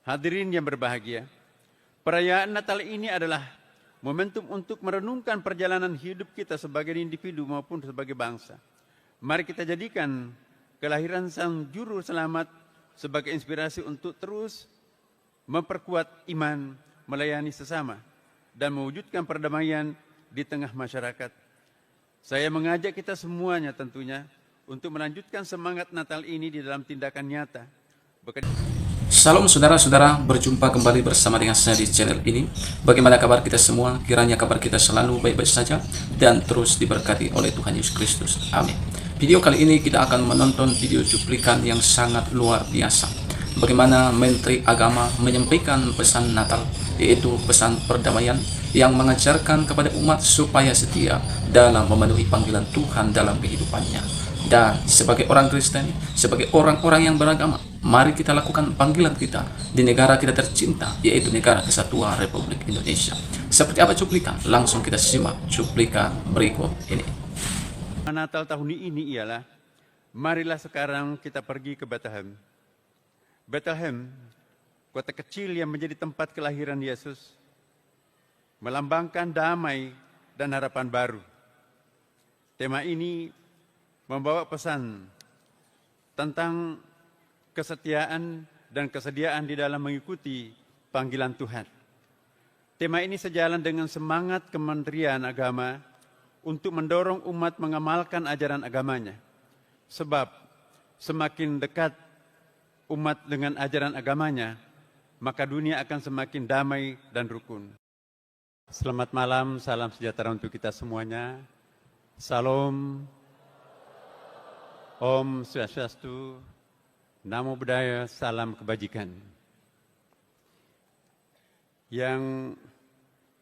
Hadirin yang berbahagia, perayaan Natal ini adalah momentum untuk merenungkan perjalanan hidup kita sebagai individu maupun sebagai bangsa. Mari kita jadikan kelahiran Sang Juru Selamat sebagai inspirasi untuk terus memperkuat iman, melayani sesama, dan mewujudkan perdamaian di tengah masyarakat. Saya mengajak kita semuanya tentunya untuk melanjutkan semangat Natal ini di dalam tindakan nyata. Salam saudara-saudara, berjumpa kembali bersama dengan saya di channel ini. Bagaimana kabar kita semua? Kiranya kabar kita selalu baik-baik saja dan terus diberkati oleh Tuhan Yesus Kristus. Amin. Video kali ini kita akan menonton video cuplikan yang sangat luar biasa. Bagaimana Menteri Agama menyampaikan pesan Natal, yaitu pesan perdamaian yang mengajarkan kepada umat supaya setia dalam memenuhi panggilan Tuhan dalam kehidupannya. Dan sebagai orang Kristen, sebagai orang-orang yang beragama, mari kita lakukan panggilan kita di negara kita tercinta, yaitu Negara Kesatuan Republik Indonesia. Seperti apa cuplikan? Langsung kita simak cuplikan berikut ini. Natal tahun ini ialah, marilah sekarang kita pergi ke Bethlehem. Bethlehem, kota kecil yang menjadi tempat kelahiran Yesus, melambangkan damai dan harapan baru. Tema ini membawa pesan tentang kesetiaan dan kesediaan di dalam mengikuti panggilan Tuhan. Tema ini sejalan dengan semangat Kementerian Agama untuk mendorong umat mengamalkan ajaran agamanya. Sebab semakin dekat umat dengan ajaran agamanya, maka dunia akan semakin damai dan rukun. Selamat malam, salam sejahtera untuk kita semuanya. Salam. Om Swastiastu, Namo Buddhaya, salam kebajikan. Yang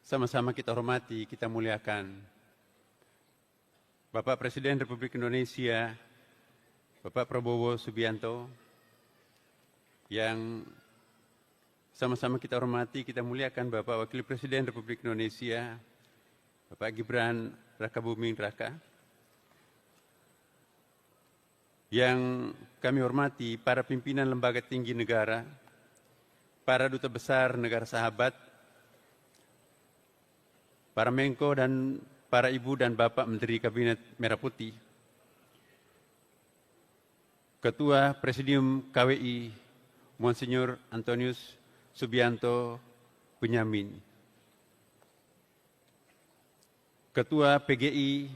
sama-sama kita hormati, kita muliakan Bapak Presiden Republik Indonesia, Bapak Prabowo Subianto, yang sama-sama kita hormati, kita muliakan Bapak Wakil Presiden Republik Indonesia, Bapak Gibran Rakabuming Raka, yang kami hormati para pimpinan lembaga tinggi negara, para duta besar negara sahabat, para Menko dan para Ibu dan Bapak Menteri Kabinet Merah Putih, Ketua Presidium KWI Monsignor Antonius Subianto Bunyamin, Ketua PGI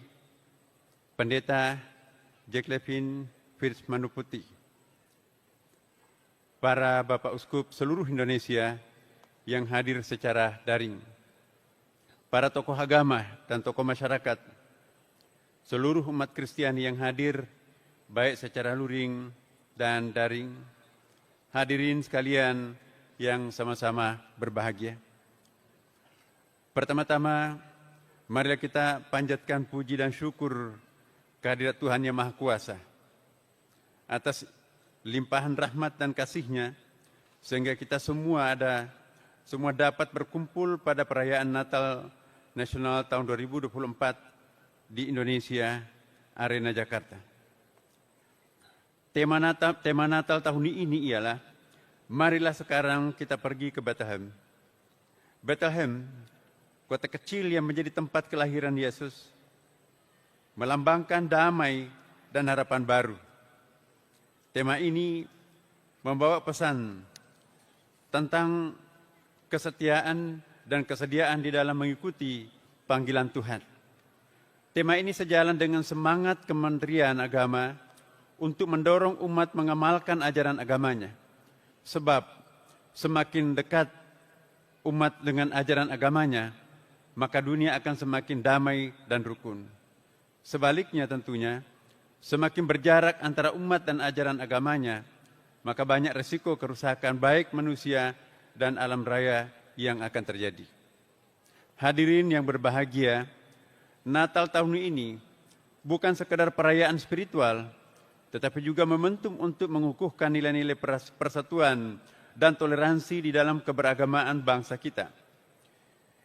Pendeta Jack Levin First Manuputi, para Bapak Uskup seluruh Indonesia yang hadir secara daring, para tokoh agama dan tokoh masyarakat, seluruh umat Kristiani yang hadir baik secara luring dan daring, hadirin sekalian yang sama-sama berbahagia. Pertama-tama, marilah kita panjatkan puji dan syukur kehadirat Tuhan Yang Maha Kuasa atas limpahan rahmat dan kasih-Nya, sehingga kita semua dapat berkumpul pada perayaan Natal Nasional tahun 2024 di Indonesia, Arena Jakarta. Tema Natal tahun ini ialah, marilah sekarang kita pergi ke Bethlehem. Bethlehem, kota kecil yang menjadi tempat kelahiran Yesus, melambangkan damai dan harapan baru. Tema ini membawa pesan tentang kesetiaan dan kesediaan di dalam mengikuti panggilan Tuhan. Tema ini sejalan dengan semangat Kementerian Agama untuk mendorong umat mengamalkan ajaran agamanya. Sebab semakin dekat umat dengan ajaran agamanya, maka dunia akan semakin damai dan rukun. Sebaliknya tentunya, semakin berjarak antara umat dan ajaran agamanya, maka banyak resiko kerusakan baik manusia dan alam raya yang akan terjadi. Hadirin yang berbahagia, Natal tahun ini bukan sekedar perayaan spiritual, tetapi juga momentum untuk mengukuhkan nilai-nilai persatuan dan toleransi di dalam keberagamaan bangsa kita.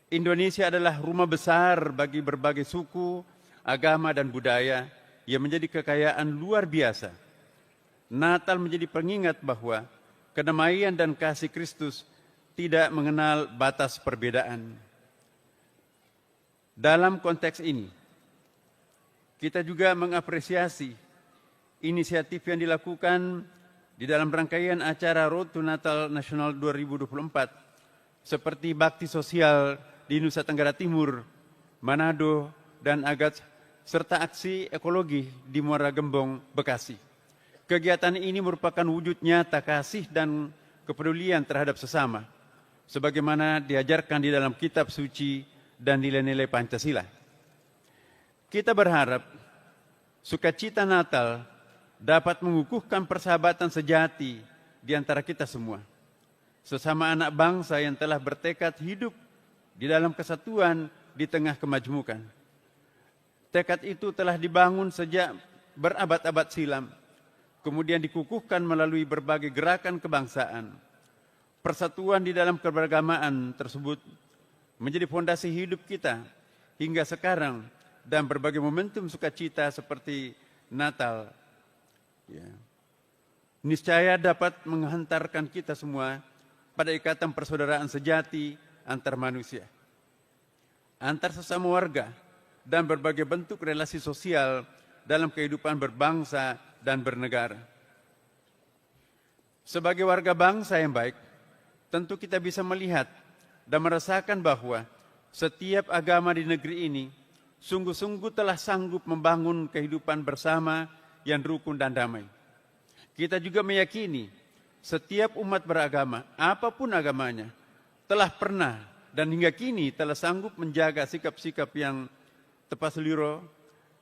Indonesia adalah rumah besar bagi berbagai suku, agama, dan budaya yang menjadi kekayaan luar biasa. Natal menjadi pengingat bahwa kedamaian dan kasih Kristus tidak mengenal batas perbedaan. Dalam konteks ini, kita juga mengapresiasi inisiatif yang dilakukan di dalam rangkaian acara Road to Natal Nasional 2024 seperti bakti sosial di Nusa Tenggara Timur, Manado, dan Agats, serta aksi ekologi di Muara Gembong, Bekasi. Kegiatan ini merupakan wujud nyata kasih dan kepedulian terhadap sesama, sebagaimana diajarkan di dalam kitab suci dan nilai-nilai Pancasila. Kita berharap sukacita Natal dapat mengukuhkan persahabatan sejati di antara kita semua, sesama anak bangsa yang telah bertekad hidup di dalam kesatuan di tengah kemajmukan. Tekad itu telah dibangun sejak berabad-abad silam, kemudian dikukuhkan melalui berbagai gerakan kebangsaan. Persatuan di dalam keberagamaan tersebut menjadi fondasi hidup kita hingga sekarang, dan berbagai momentum sukacita seperti Natal niscaya dapat menghantarkan kita semua pada ikatan persaudaraan sejati antar manusia, antar sesama warga, dan berbagai bentuk relasi sosial dalam kehidupan berbangsa dan bernegara. Sebagai warga bangsa yang baik, tentu kita bisa melihat dan merasakan bahwa setiap agama di negeri ini sungguh-sungguh telah sanggup membangun kehidupan bersama yang rukun dan damai. Kita juga meyakini setiap umat beragama, apapun agamanya, telah pernah dan hingga kini telah sanggup menjaga sikap-sikap yang tepat seliro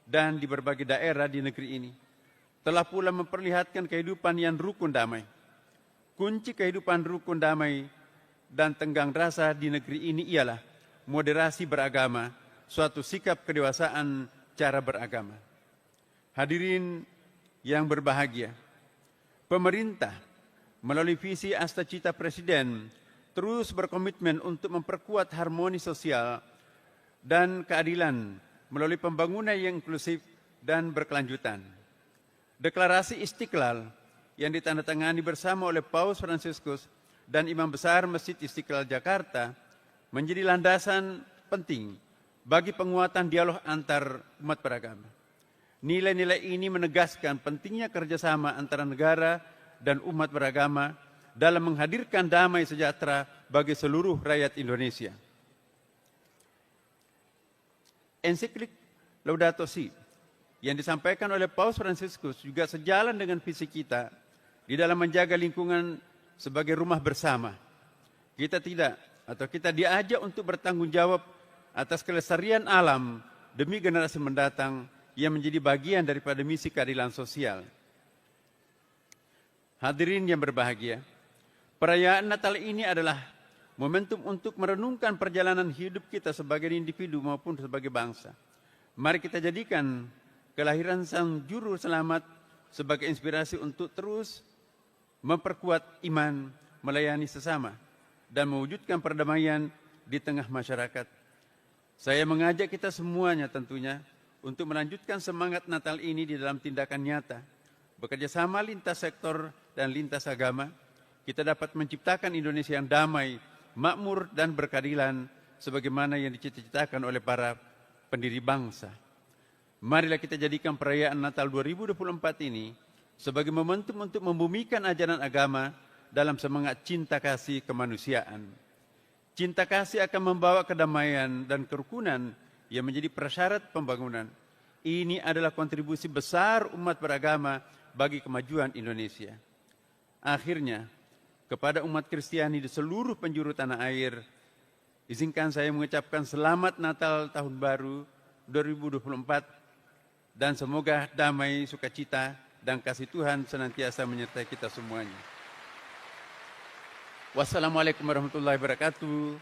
dan di berbagai daerah di negeri ini. Telah pula memperlihatkan kehidupan yang rukun damai. Kunci kehidupan rukun damai dan tenggang rasa di negeri ini ialah moderasi beragama, suatu sikap kedewasaan cara beragama. Hadirin yang berbahagia, pemerintah melalui visi Asta Cita Presiden terus berkomitmen untuk memperkuat harmoni sosial dan keadilan melalui pembangunan yang inklusif dan berkelanjutan. Deklarasi Istiqlal yang ditandatangani bersama oleh Paus Fransiskus dan Imam Besar Masjid Istiqlal Jakarta menjadi landasan penting bagi penguatan dialog antar umat beragama. Nilai-nilai ini menegaskan pentingnya kerjasama antara negara dan umat beragama dalam menghadirkan damai sejahtera bagi seluruh rakyat Indonesia. Ensiklik Laudato Si yang disampaikan oleh Paus Fransiskus juga sejalan dengan visi kita di dalam menjaga lingkungan sebagai rumah bersama. Kita diajak untuk bertanggung jawab atas kelestarian alam demi generasi mendatang yang menjadi bagian daripada misi keadilan sosial. Hadirin yang berbahagia, perayaan Natal ini adalah momentum untuk merenungkan perjalanan hidup kita sebagai individu maupun sebagai bangsa. Mari kita jadikan kelahiran Sang Juru Selamat sebagai inspirasi untuk terus memperkuat iman, melayani sesama, dan mewujudkan perdamaian di tengah masyarakat. Saya mengajak kita semuanya tentunya untuk melanjutkan semangat Natal ini di dalam tindakan nyata. Bekerja sama lintas sektor dan lintas agama, kita dapat menciptakan Indonesia yang damai, makmur, dan berkeadilan sebagaimana yang dicita-citakan oleh para pendiri bangsa. Marilah kita jadikan perayaan Natal 2024 ini sebagai momentum untuk membumikan ajaran agama dalam semangat cinta kasih kemanusiaan. Cinta kasih akan membawa kedamaian dan kerukunan yang menjadi prasyarat pembangunan. Ini adalah kontribusi besar umat beragama bagi kemajuan Indonesia. Akhirnya, kepada umat Kristiani di seluruh penjuru tanah air, izinkan saya mengucapkan selamat Natal Tahun Baru 2024 dan semoga damai, sukacita, dan kasih Tuhan senantiasa menyertai kita semuanya. Wassalamualaikum warahmatullahi wabarakatuh.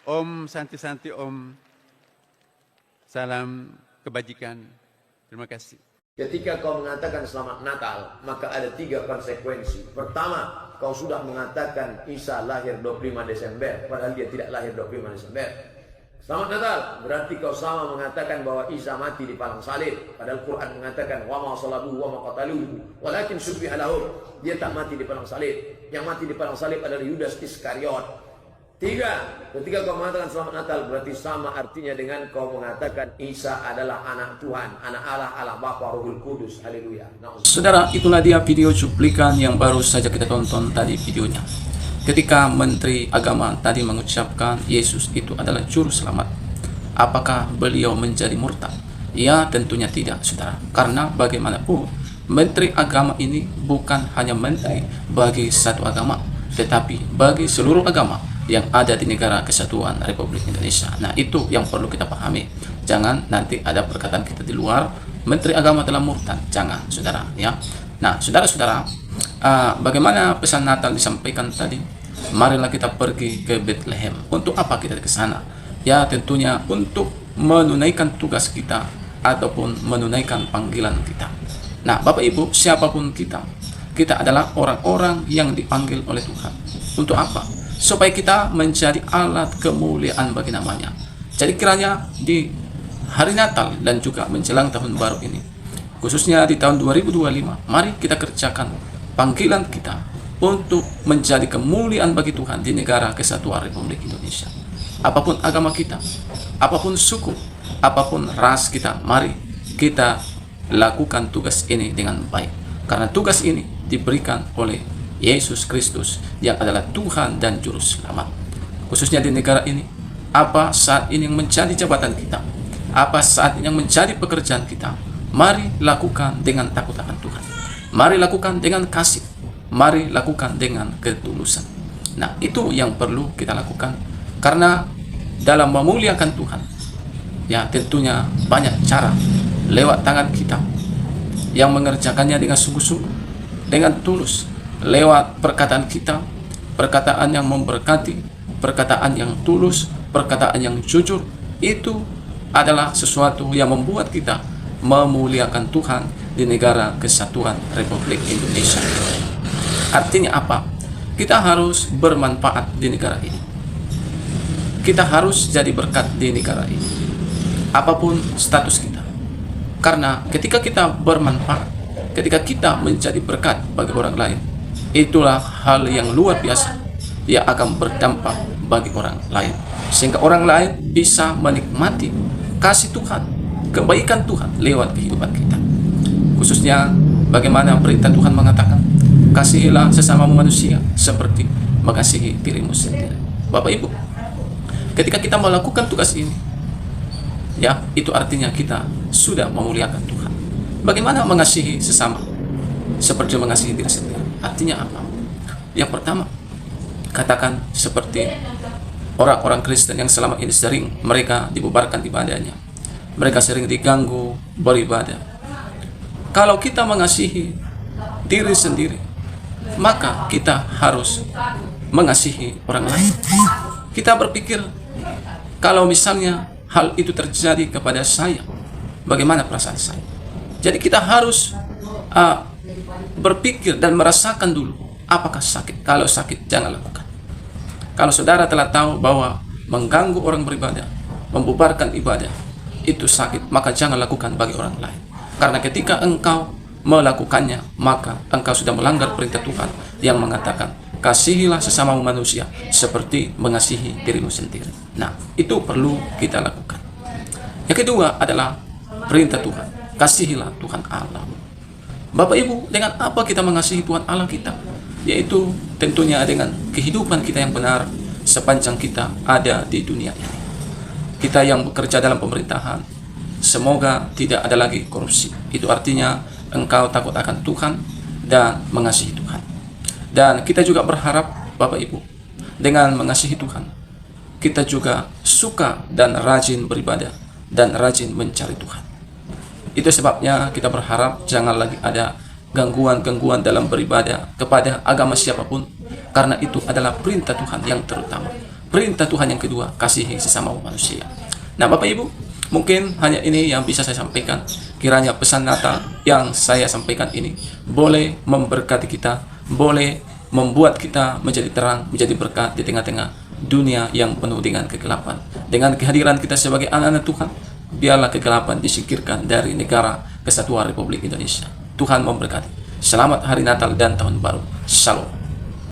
Om Santi Santi Om. Salam kebajikan. Terima kasih. Ketika kau mengatakan selamat Natal, maka ada 3 konsekuensi. Pertama, kau sudah mengatakan Isa lahir 25 Desember, padahal dia tidak lahir 25 Desember. Selamat Natal, berarti kau sama mengatakan bahwa Isa mati di palang salib, padahal Quran mengatakan wa ma salabuhu wa ma qataluhu walakin syubbiha lahum. Dia tak mati di palang salib. yang mati di padang salib adalah Yudas Iskariot. 3, ketika kau mengatakan selamat Natal, berarti sama artinya dengan kau mengatakan Isa adalah anak Tuhan, anak Allah, Allah Bapa, Rohul Kudus. Haleluya. Saudara, itulah dia video cuplikan yang baru saja kita tonton tadi videonya. Ketika Menteri Agama tadi mengucapkan Yesus itu adalah juru selamat, apakah beliau menjadi murtad? Ya, tentunya tidak, saudara. Karena bagaimanapun, Menteri Agama ini bukan hanya menteri bagi satu agama, tetapi bagi seluruh agama yang ada di negara kesatuan Republik Indonesia. Nah, itu yang perlu kita pahami. Jangan nanti ada perkataan kita di luar, Menteri Agama telah murtad. Jangan, saudara, ya. Nah, saudara-saudara, bagaimana pesan Natal disampaikan tadi? Marilah kita pergi ke Bethlehem. Untuk apa kita ke sana? Ya, tentunya untuk menunaikan tugas kita ataupun menunaikan panggilan kita. Nah, Bapak Ibu, siapapun kita adalah orang-orang yang dipanggil oleh Tuhan. Untuk apa? Supaya kita menjadi alat kemuliaan bagi namanya. Jadi kiranya di hari Natal dan juga menjelang tahun baru ini, khususnya di tahun 2025, mari kita kerjakan panggilan kita untuk menjadi kemuliaan bagi Tuhan di negara kesatuan Republik Indonesia. Apapun agama kita, apapun suku, apapun ras kita, mari kita lakukan tugas ini dengan baik. Karena tugas ini diberikan oleh Yesus Kristus yang adalah Tuhan dan Juru Selamat. Khususnya di negara ini, apa saat ini yang menjadi jabatan kita, apa saat ini yang menjadi pekerjaan kita, mari lakukan dengan takut akan Tuhan. Mari lakukan dengan kasih. Mari lakukan dengan ketulusan. Nah, itu yang perlu kita lakukan. Karena dalam memuliakan Tuhan, ya tentunya banyak cara lewat tangan kita yang mengerjakannya dengan sungguh-sungguh, dengan tulus. Lewat perkataan kita, perkataan yang memberkati, perkataan yang tulus, perkataan yang jujur, itu adalah sesuatu yang membuat kita memuliakan Tuhan di negara kesatuan Republik Indonesia. Artinya apa? Kita harus bermanfaat di negara ini. Kita harus jadi berkat di negara ini. Apapun status kita. Karena ketika kita bermanfaat, ketika kita menjadi berkat bagi orang lain, itulah hal yang luar biasa yang akan berdampak bagi orang lain, sehingga orang lain bisa menikmati kasih Tuhan, kebaikan Tuhan lewat kehidupan kita. Khususnya bagaimana perintah Tuhan mengatakan, kasihilah sesama manusia seperti mengasihi dirimu sendiri. Bapak Ibu, ketika kita melakukan tugas ini, ya, itu artinya kita sudah memuliakan Tuhan. Bagaimana mengasihi sesama seperti mengasihi diri sendiri? Artinya apa? Yang pertama, katakan seperti orang-orang Kristen yang selama ini sering mereka dibubarkan ibadahnya. Mereka sering diganggu beribadah. Kalau kita mengasihi diri sendiri, maka kita harus mengasihi orang lain. Kita berpikir, kalau misalnya hal itu terjadi kepada saya, bagaimana perasaan saya? Jadi kita harus berpikir dan merasakan dulu apakah sakit. Kalau sakit, jangan lakukan. Kalau saudara telah tahu bahwa mengganggu orang beribadah, membubarkan ibadah itu sakit, maka jangan lakukan bagi orang lain. Karena ketika engkau melakukannya, maka engkau sudah melanggar perintah Tuhan yang mengatakan, kasihilah sesama manusia seperti mengasihi dirimu sendiri. Nah, itu perlu kita lakukan. Yang kedua adalah perintah Tuhan, kasihilah Tuhan Allah. Bapak Ibu, dengan apa kita mengasihi Tuhan Allah kita? Yaitu tentunya dengan kehidupan kita yang benar sepanjang kita ada di dunia ini. Kita yang bekerja dalam pemerintahan, semoga tidak ada lagi korupsi. Itu artinya engkau takut akan Tuhan dan mengasihi Tuhan. Dan kita juga berharap, Bapak Ibu, dengan mengasihi Tuhan, kita juga suka dan rajin beribadah dan rajin mencari Tuhan. Itu sebabnya kita berharap jangan lagi ada gangguan-gangguan dalam beribadah kepada agama siapapun, karena itu adalah perintah Tuhan yang terutama. Perintah Tuhan yang kedua, kasihi sesama manusia. Nah, Bapak Ibu, mungkin hanya ini yang bisa saya sampaikan. Kiranya pesan Natal yang saya sampaikan ini boleh memberkati kita, boleh membuat kita menjadi terang, menjadi berkat di tengah-tengah dunia yang penuh dengan kegelapan. Dengan kehadiran kita sebagai anak-anak Tuhan, biarlah kegelapan disingkirkan dari negara kesatuan Republik Indonesia. Tuhan memberkati. Selamat Hari Natal dan Tahun Baru. Shalom.